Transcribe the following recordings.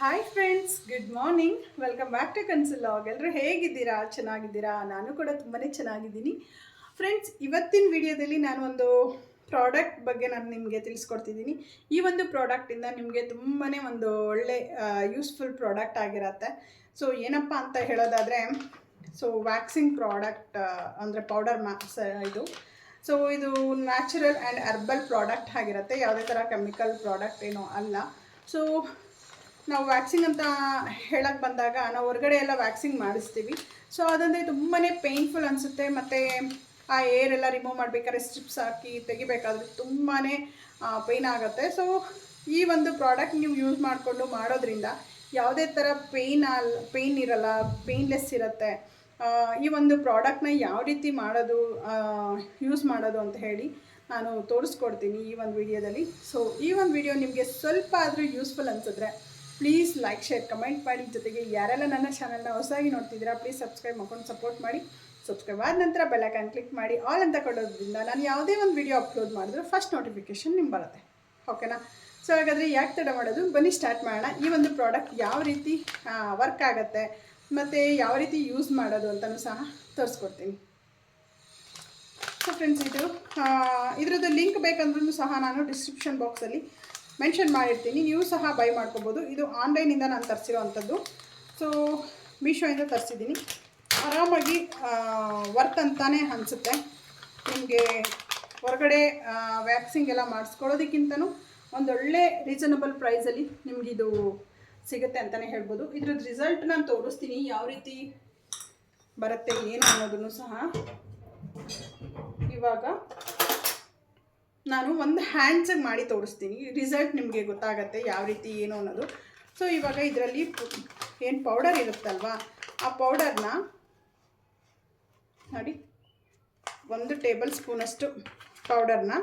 Hi friends, good morning. Welcome back to ಕನ್ಸುಲಾಗ್. ಎಲ್ಲರೂ ಹೇಗಿದ್ದೀರಾ? ಚೆನ್ನಾಗಿದ್ದೀರಾ? ನಾನು ಕೂಡ ತುಂಬಾ ಚೆನ್ನಾಗಿದ್ದೀನಿ. ಫ್ರೆಂಡ್ಸ್, ಇವತ್ತಿನ ವಿಡಿಯೋದಲ್ಲಿ ನಾನು ಒಂದು ಪ್ರಾಡಕ್ಟ್ ಬಗ್ಗೆ ನಾನು ನಿಮಗೆ ತಿಳಿಸ್ಕೊಡ್ತಿದ್ದೀನಿ. ಈ ಒಂದು ಪ್ರಾಡಕ್ಟಿಂದ ನಿಮಗೆ ತುಂಬಾ ಒಂದು ಒಳ್ಳೆ ಯೂಸ್ಫುಲ್ ಪ್ರಾಡಕ್ಟ್ ಆಗಿರತ್ತೆ. ಸೊ ಏನಪ್ಪ ಅಂತ ಹೇಳೋದಾದರೆ, ಸೊ ವ್ಯಾಕ್ಸಿಂಗ್ ಪ್ರಾಡಕ್ಟ್ ಅಂದರೆ ಪೌಡರ್ ಇದು. ಸೊ ಇದು ನ್ಯಾಚುರಲ್ ಆ್ಯಂಡ್ ಹರ್ಬಲ್ ಪ್ರಾಡಕ್ಟ್ ಆಗಿರುತ್ತೆ. ಯಾವುದೇ ಥರ ಕೆಮಿಕಲ್ ಪ್ರಾಡಕ್ಟ್ ಏನೋ ಅಲ್ಲ. ಸೊ ನಾವು ವ್ಯಾಕ್ಸಿಂಗ್ ಅಂತ ಹೇಳಕ್ಕೆ ಬಂದಾಗ ನಾವು ಹೊರಗಡೆ ಎಲ್ಲ ವ್ಯಾಕ್ಸಿಂಗ್ ಮಾಡಿಸ್ತೀವಿ. ಸೊ ಅದಂದರೆ ತುಂಬಾ ಪೇಯ್ನ್ಫುಲ್ ಅನಿಸುತ್ತೆ. ಮತ್ತು ಆ ಏರ್ ಎಲ್ಲ ರಿಮೂವ್ ಮಾಡಬೇಕಾದ್ರೆ ಸ್ಟ್ರಿಪ್ಸ್ ಹಾಕಿ ತೆಗಿಬೇಕಾದ್ರೆ ತುಂಬಾ ಪೇಯ್ನ್ ಆಗುತ್ತೆ. ಸೊ ಈ ಒಂದು ಪ್ರಾಡಕ್ಟ್ ನೀವು ಯೂಸ್ ಮಾಡಿಕೊಂಡು ಮಾಡೋದ್ರಿಂದ ಯಾವುದೇ ಥರ ಪೇಯ್ನ್ ಇರಲ್ಲ, ಪೇಯ್ನ್ಲೆಸ್ ಇರುತ್ತೆ. ಈ ಒಂದು ಪ್ರಾಡಕ್ಟ್ನ ಯಾವ ರೀತಿ ಮಾಡೋದು, ಯೂಸ್ ಮಾಡೋದು ಅಂತ ಹೇಳಿ ನಾನು ತೋರಿಸ್ಕೊಡ್ತೀನಿ ಈ ಒಂದು ವಿಡಿಯೋದಲ್ಲಿ. ಸೊ ಈ ಒಂದು ವಿಡಿಯೋ ನಿಮಗೆ ಸ್ವಲ್ಪ ಆದರೂ ಯೂಸ್ಫುಲ್ ಅನಿಸಿದ್ರೆ ಪ್ಲೀಸ್ ಲೈಕ್, ಶೇರ್, ಕಮೆಂಟ್ ಮಾಡಿ. ಜೊತೆಗೆ ಯಾರೆಲ್ಲ ನನ್ನ ಚಾನಲ್ನ ಹೊಸದಾಗಿ ನೋಡ್ತಿದ್ದೀರಾ ಪ್ಲೀಸ್ ಸಬ್ಸ್ಕ್ರೈಬ್ ಮಾಡ್ಕೊಂಡು ಸಪೋರ್ಟ್ ಮಾಡಿ. ಸಬ್ಸ್ಕ್ರೈಬ್ ಆದ ನಂತರ ಬೆಲ್ ಐಕಾನ್ ಕ್ಲಿಕ್ ಮಾಡಿ ಆಲ್ ಅಂತ ಕೊಡೋದ್ರಿಂದ ನಾನು ಯಾವುದೇ ಒಂದು ವಿಡಿಯೋ ಅಪ್ಲೋಡ್ ಮಾಡಿದ್ರು ಫಸ್ಟ್ ನೋಟಿಫಿಕೇಷನ್ ನಿಮ್ಗೆ ಬರುತ್ತೆ. ಓಕೆನಾ? ಸೊ ಹಾಗಾದರೆ ಯಾಕೆ ತಡ ಮಾಡೋದು, ಬನ್ನಿ ಸ್ಟಾರ್ಟ್ ಮಾಡೋಣ. ಈ ಒಂದು ಪ್ರಾಡಕ್ಟ್ ಯಾವ ರೀತಿ ವರ್ಕ್ ಆಗುತ್ತೆ ಮತ್ತು ಯಾವ ರೀತಿ ಯೂಸ್ ಮಾಡೋದು ಅಂತಲೂ ಸಹ ತೋರಿಸ್ಕೊಡ್ತೀನಿ. ಸೊ ಫ್ರೆಂಡ್ಸ್, ಇದರದ್ದು ಲಿಂಕ್ ಬೇಕಂದ್ರೂ ಸಹ ನಾನು ಡಿಸ್ಕ್ರಿಪ್ಷನ್ ಬಾಕ್ಸಲ್ಲಿ ಮೆನ್ಷನ್ ಮಾಡಿರ್ತೀನಿ. ನೀವು ಸಹ ಬೈ ಮಾಡ್ಕೋಬೋದು. ಇದು ಆನ್ಲೈನಿಂದ ನಾನು ತರಿಸಿರೋ ಅಂಥದ್ದು. ಸೊ ಮೀಶೋಯಿಂದ ತರಿಸಿದ್ದೀನಿ. ಆರಾಮಾಗಿ ವರ್ತ್ ಅಂತಾನೆ ಅನಿಸುತ್ತೆ. ನಿಮಗೆ ಹೊರಗಡೆ ವ್ಯಾಕ್ಸಿಂಗ್ ಎಲ್ಲ ಮಾಡಿಸ್ಕೊಳ್ಳೋದಕ್ಕಿಂತನೂ ಒಂದೊಳ್ಳೆ ರೀಸನಬಲ್ ಪ್ರೈಸಲ್ಲಿ ನಿಮಗಿದು ಸಿಗುತ್ತೆ ಅಂತಲೇ ಹೇಳ್ಬೋದು. ಇದ್ರದ್ದು ರಿಸಲ್ಟ್ ನಾನು ತೋರಿಸ್ತೀನಿ, ಯಾವ ರೀತಿ ಬರುತ್ತೆ ಏನು ಅನ್ನೋದನ್ನು ಸಹ. ಇವಾಗ ನಾನು ಒಂದು ಹ್ಯಾಂಡ್ಸಿಗೆ ಮಾಡಿ ತೋರಿಸ್ತೀನಿ, ರಿಸಲ್ಟ್ ನಿಮಗೆ ಗೊತ್ತಾಗತ್ತೆ ಯಾವ ರೀತಿ ಏನು ಅನ್ನೋದು. ಸೊ ಇವಾಗ ಇದರಲ್ಲಿ ಏನು ಪೌಡರ್ ಇರುತ್ತಲ್ವ, ಆ ಪೌಡರ್ನ ನೋಡಿ, 1 ಟೇಬಲ್ ಸ್ಪೂನಷ್ಟು ಪೌಡರ್ನ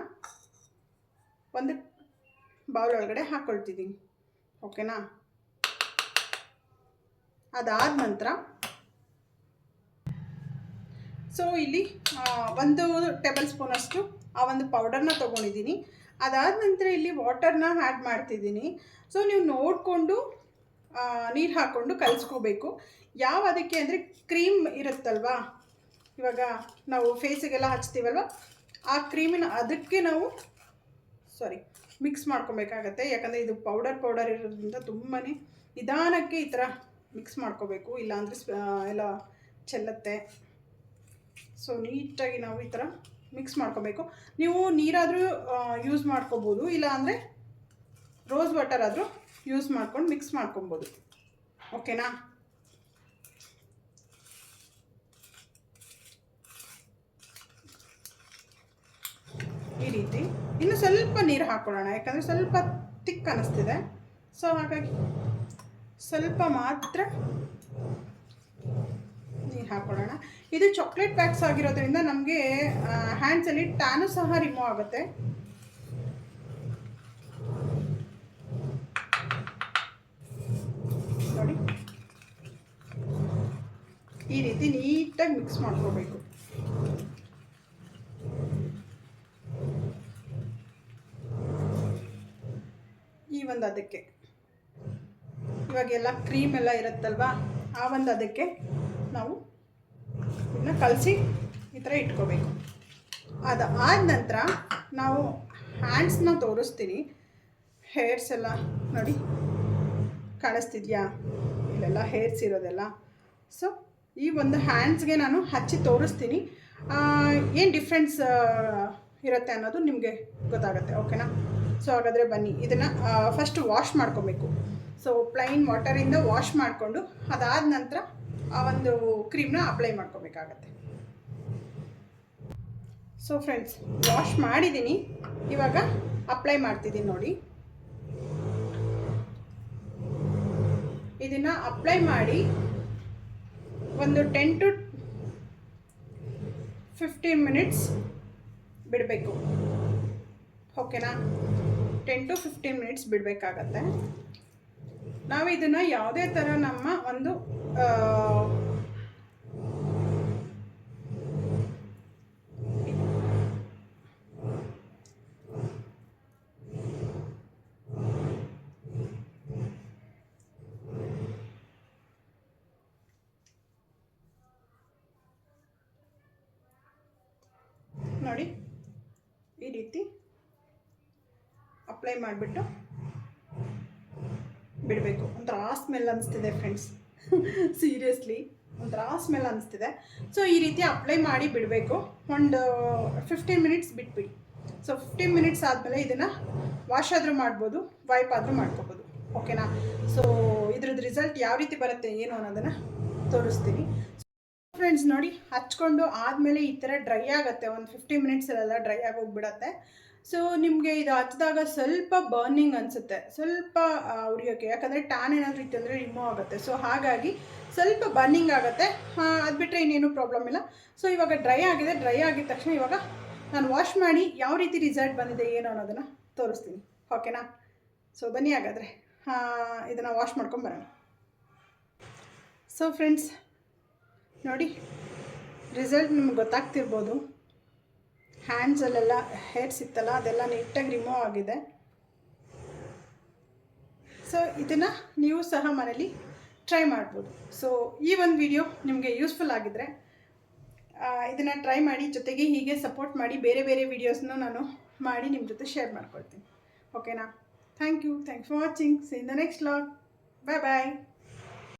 ಒಂದು ಬೌಲ್ ಒಳಗಡೆ ಹಾಕ್ಕೊಳ್ತಿದ್ದೀನಿ. ಓಕೆನಾ? ಅದಾದ ನಂತರ ಸೊ ಇಲ್ಲಿ 1 ಟೇಬಲ್ ಸ್ಪೂನಷ್ಟು ಆ ಒಂದು ಪೌಡರ್ನ ತೊಗೊಂಡಿದ್ದೀನಿ. ಅದಾದ ನಂತರ ಇಲ್ಲಿ ವಾಟರ್ನ ಆ್ಯಡ್ ಮಾಡ್ತಿದ್ದೀನಿ. ಸೊ ನೀವು ನೋಡಿಕೊಂಡು ನೀರು ಹಾಕ್ಕೊಂಡು ಕಲಿಸ್ಕೋಬೇಕು. ಯಾವ ಅದಕ್ಕೆ ಅಂದರೆ ಕ್ರೀಮ್ ಇರುತ್ತಲ್ವ, ಇವಾಗ ನಾವು ಫೇಸಿಗೆಲ್ಲ ಹಚ್ತೀವಲ್ವ, ಆ ಕ್ರೀಮಿನ ಅದಕ್ಕೆ ನಾವು ಮಿಕ್ಸ್ ಮಾಡ್ಕೊಬೇಕಾಗತ್ತೆ. ಯಾಕಂದರೆ ಇದು ಪೌಡರ್ ಇರೋದ್ರಿಂದ ತುಂಬಾ ನಿಧಾನಕ್ಕೆ ಈ ಥರ ಮಿಕ್ಸ್ ಮಾಡ್ಕೋಬೇಕು, ಇಲ್ಲಾಂದರೆ ಎಲ್ಲ ಚೆಲ್ಲತ್ತೆ. ಸೊ ನೀಟಾಗಿ ನಾವು ಈ ಥರ ಮಿಕ್ಸ್ ಮಾಡ್ಕೋಬೇಕು. ನೀವು ನೀರಾದರೂ ಯೂಸ್ ಮಾಡ್ಕೋಬೋದು, ಇಲ್ಲ ಅಂದರೆ ರೋಸ್ ವಾಟರ್ ಆದರೂ ಯೂಸ್ ಮಾಡ್ಕೊಂಡು ಮಿಕ್ಸ್ ಮಾಡ್ಕೊಬೋದು. ಓಕೆನಾ? ಈ ರೀತಿ ಇನ್ನು ಸ್ವಲ್ಪ ನೀರು ಹಾಕ್ಕೊಳ್ಳೋಣ, ಯಾಕಂದರೆ ಸ್ವಲ್ಪ ತಿಕ್ ಅನ್ನಿಸ್ತಿದೆ. ಸೊ ಹಾಗಾಗಿ ಸ್ವಲ್ಪ ಮಾತ್ರ ನೀರು ಹಾಕ್ಕೊಳ್ಳೋಣ. ಇದು ಚಾಕ್ಲೇಟ್ ಪ್ಯಾಕ್ಸ್ ಆಗಿರೋದ್ರಿಂದ ನಮಗೆ ಹ್ಯಾಂಡ್ಸಲ್ಲಿ ಟ್ಯಾನು ಸಹ ರಿಮೂವ್ ಆಗುತ್ತೆ. ನೋಡಿ, ಈ ರೀತಿ ನೀಟಾಗಿ ಮಿಕ್ಸ್ ಮಾಡ್ಕೋಬೇಕು. ಈ ಒಂದು ಅದಕ್ಕೆ ಇವಾಗೆಲ್ಲ ಕ್ರೀಮ್ ಎಲ್ಲ ಇರುತ್ತಲ್ವ, ಆ ಒಂದು ಅದಕ್ಕೆ ನಾವು ಇದನ್ನ ಕಲಸಿ ಈ ಥರ ಇಟ್ಕೋಬೇಕು. ಅದಾದ ನಂತರ ನಾವು ಹ್ಯಾಂಡ್ಸ್ನ ತೋರಿಸ್ತೀನಿ. ಹೇರ್ಸ್ ಎಲ್ಲ ನೋಡಿ ಕಾಣಿಸ್ತಿದ್ಯಾ, ಇಲ್ಲೆಲ್ಲ ಹೇರ್ಸ್ ಇರೋದೆಲ್ಲ. ಸೊ ಈ ಒಂದು ಹ್ಯಾಂಡ್ಸ್ಗೆ ನಾನು ಹಚ್ಚಿ ತೋರಿಸ್ತೀನಿ, ಏನು ಡಿಫ್ರೆನ್ಸ್ ಇರುತ್ತೆ ಅನ್ನೋದು ನಿಮಗೆ ಗೊತ್ತಾಗುತ್ತೆ. ಓಕೆನಾ? ಸೊ ಹಾಗಾದರೆ ಬನ್ನಿ, ಇದನ್ನು ಫಸ್ಟ್ ವಾಶ್ ಮಾಡ್ಕೋಬೇಕು. ಸೊ ಪ್ಲೈನ್ ವಾಟರಿಂದ ವಾಶ್ ಮಾಡಿಕೊಂಡು ಅದಾದ ನಂತರ ಆ ಒಂದು ಕ್ರೀಮ್ನ ಅಪ್ಲೈ ಮಾಡ್ಕೋಬೇಕಾಗತ್ತೆ. ಸೊ ಫ್ರೆಂಡ್ಸ್, ವಾಶ್ ಮಾಡಿದ್ದೀನಿ, ಇವಾಗ ಅಪ್ಲೈ ಮಾಡ್ತಿದ್ದೀನಿ. ನೋಡಿ, ಇದನ್ನು ಅಪ್ಲೈ ಮಾಡಿ ಒಂದು 10 to 15 ಮಿನಿಟ್ಸ್ ಬಿಡಬೇಕು. ಓಕೆನಾ? 10 to 15 ಮಿನಿಟ್ಸ್ ಬಿಡಬೇಕಾಗತ್ತೆ. ನಾವು ಇದನ್ನು ಯಾವುದೇ ಥರ ನಮ್ಮ ಒಂದು ಅಪ್ಲೈ ಮಾಡಿಬಿಟ್ಟು ಬಿಡಬೇಕು. ಒಂಥರ ಸ್ಮೆಲ್ ಅನಿಸ್ತಿದೆ ಫ್ರೆಂಡ್ಸ್, ಸೀರಿಯಸ್ಲಿ ಒಂಥರ ಸ್ಮೆಲ್ ಅನಿಸ್ತಿದೆ. ಸೊ ಈ ರೀತಿ ಅಪ್ಲೈ ಮಾಡಿ ಬಿಡಬೇಕು. ಒಂದು 15 ಮಿನಿಟ್ಸ್ ಬಿಟ್ಬಿಡಿ. ಸೊ 15 ಮಿನಿಟ್ಸ್ ಆದಮೇಲೆ ಇದನ್ನು ವಾಶ್ ಆದರೂ ಮಾಡ್ಬೋದು, ವೈಪ್ ಆದರೂ ಮಾಡ್ಕೋಬೋದು. ಓಕೆನಾ? ಸೊ ಇದ್ರದ್ದು ರಿಸಲ್ಟ್ ಯಾವ ರೀತಿ ಬರುತ್ತೆ ಏನು ಅನ್ನೋದನ್ನು ತೋರಿಸ್ತೀನಿ ಫ್ರೆಂಡ್ಸ್. ನೋಡಿ, ಹಚ್ಕೊಂಡು ಆದಮೇಲೆ ಈ ಥರ ಡ್ರೈ ಆಗುತ್ತೆ. ಒಂದು 15 ಮಿನಿಟ್ಸಲ್ಲೆಲ್ಲ ಡ್ರೈ ಆಗಿ ಹೋಗ್ಬಿಡತ್ತೆ. ಸೊ ನಿಮಗೆ ಇದು ಹಚ್ಚಿದಾಗ ಸ್ವಲ್ಪ ಬರ್ನಿಂಗ್ ಅನಿಸುತ್ತೆ, ಸ್ವಲ್ಪ ಉರಿಯೋಕ್ಕೆ, ಯಾಕಂದರೆ ಟ್ಯಾನ್ ಏನಾದರೂ ಇತ್ತು ಅಂದರೆ ರಿಮೂವ್ ಆಗುತ್ತೆ. ಸೊ ಹಾಗಾಗಿ ಸ್ವಲ್ಪ ಬರ್ನಿಂಗ್ ಆಗುತ್ತೆ. ಅದು ಬಿಟ್ಟರೆ ಇನ್ನೇನು ಪ್ರಾಬ್ಲಮ್ ಇಲ್ಲ. ಸೊ ಇವಾಗ ಡ್ರೈ ಆಗಿದೆ. ಡ್ರೈ ಆಗಿದ ತಕ್ಷಣ ಇವಾಗ ನಾನು ವಾಶ್ ಮಾಡಿ ಯಾವ ರೀತಿ ರಿಸಲ್ಟ್ ಬಂದಿದೆ ಏನು ಅನ್ನೋದನ್ನು ತೋರಿಸ್ತೀನಿ. ಓಕೆನಾ? ಸೊ ಬನ್ನಿ ಹಾಗಾದರೆ ಇದನ್ನು ವಾಶ್ ಮಾಡ್ಕೊಂಬರೋಣ. ಸೊ ಫ್ರೆಂಡ್ಸ್ ನೋಡಿ, ರಿಸಲ್ಟ್ ನಿಮ್ಗೆ ಗೊತ್ತಾಗ್ತಿರ್ಬೋದು. ಹ್ಯಾಂಡ್ಸಲ್ಲೆಲ್ಲ ಹೇರ್ಸ್ ಇತ್ತಲ್ಲ ಅದೆಲ್ಲ ನೀಟಾಗಿ ರಿಮೂವ್ ಆಗಿದೆ. ಸೊ ಇದನ್ನು ನೀವು ಸಹ ಮನೇಲಿ ಟ್ರೈ ಮಾಡ್ಬೋದು. ಸೊ ಈ ಒಂದು ವಿಡಿಯೋ ನಿಮಗೆ ಯೂಸ್ಫುಲ್ ಆಗಿದ್ದರೆ ಇದನ್ನು ಟ್ರೈ ಮಾಡಿ, ಜೊತೆಗೆ ಹೀಗೆ ಸಪೋರ್ಟ್ ಮಾಡಿ. ಬೇರೆ ಬೇರೆ ವೀಡಿಯೋಸ್ನ ನಾನು ಮಾಡಿ ನಿಮ್ಮ ಜೊತೆ ಶೇರ್ ಮಾಡ್ಕೊಳ್ತೀನಿ. ಓಕೆನಾ? Thank you for watching. See in the next vlog. Bye bye.